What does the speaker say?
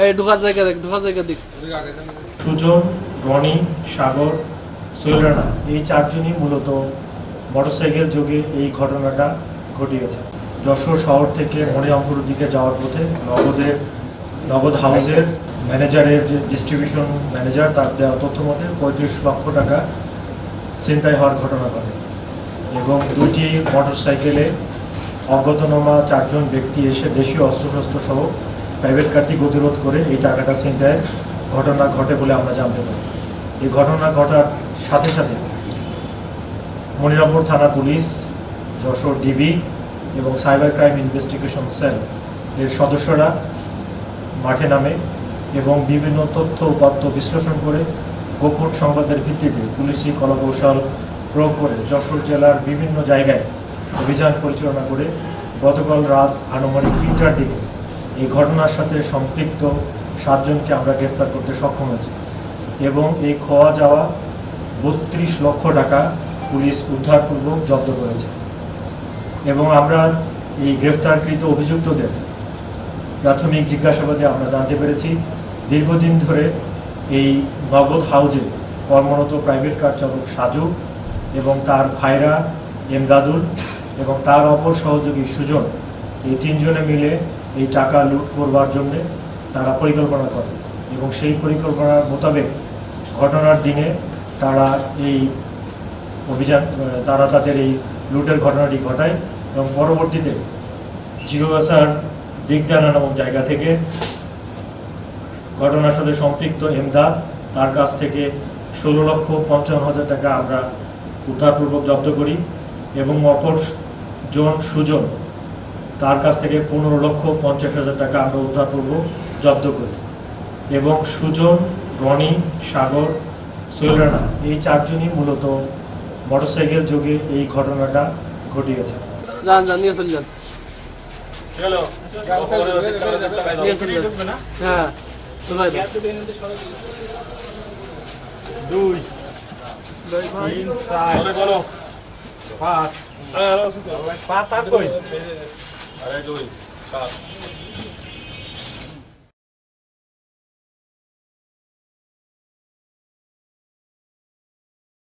এই ঢোকার জায়গা দেখ। সুজন, রনি, সাগর, সোহেল রানা এই চারজনই মূলত মোটরসাইকেল যোগে এই ঘটনাটা ঘটিয়েছে। যশোর শহর থেকে মনিরামপুরের দিকে যাওয়ার পথে নগদ হাউসের ম্যানেজারের যে ডিস্ট্রিবিউশন ম্যানেজার তার দেওয়া তথ্য মতে 35 লক্ষ টাকা ছিনতাই হওয়ার ঘটনা ঘটে এবং দুটি মোটরসাইকেলে অজ্ঞাতনামা চারজন ব্যক্তি এসে দেশীয় অস্ত্রশস্ত্র সহ প্রাইভেট কারটি গতিরোধ করে এই টাকাটা ছিনতাইয়ের ঘটনা ঘটে বলে আমরা জানতে পারি। এই ঘটনা ঘটার সাথে সাথে মনিরামপুর থানা পুলিশ, যশোর ডিবি এবং সাইবার ক্রাইম ইনভেস্টিগেশন সেল এর সদস্যরা মাঠে নামে এবং বিভিন্ন তথ্য উপাত্ত বিশ্লেষণ করে গোপন সংবাদের ভিত্তিতে পুলিশি কলাকৌশল প্রয়োগ করে যশোর জেলার বিভিন্ন জায়গায় অভিযান পরিচালনা করে গতকাল রাত আনুমানিক 3টার দিকে এই ঘটনার সাথে সম্পৃক্ত 7 জনকে আমরা গ্রেফতার করতে সক্ষম হয়েছি এবং এই খোয়া যাওয়া 32 লক্ষ টাকা পুলিশ উদ্ধারপূর্বক জব্দ করেছে এবং আমরা এই গ্রেফতারকৃত অভিযুক্তদের প্রাথমিক জিজ্ঞাসাবাদে আমরা জানতে পেরেছি দীর্ঘদিন ধরে এই নগদ হাউজে কর্মরত প্রাইভেট কার চালক সাজু এবং তার ভাইরা এমদাদুল এবং তার অপর সহযোগী সুজন এই 3 জনে মিলে এই টাকা লুট করবার জন্য তারা পরিকল্পনা করে এবং সেই পরিকল্পনার মোতাবেক ঘটনার দিনে তারা তাদের এই লুটের ঘটনাটি ঘটায় এবং পরবর্তীতে জিরোগাছার দিগদানা নামক জায়গা থেকে ঘটনার সাথে সম্পৃক্ত এমদাদ তার কাছ থেকে 16,55,000 টাকা আমরা উদ্ধারপূর্বক জব্দ করি এবং অপর জন সুজন তার কাছ থেকে 15,50,000 টাকা আমরা উদ্ধারপূর্বক জব্দ করি এবং সুজন, রনি, সাগর, সোহেল রানা এই চারজনই মূলত মোটরসাইকেল যোগে এই ঘটনাটা ঘটিয়েছে। নিয়ে চলে যান। হ্যাঁ 2 3 4 বলো 5 5 7 কই আরে 2 7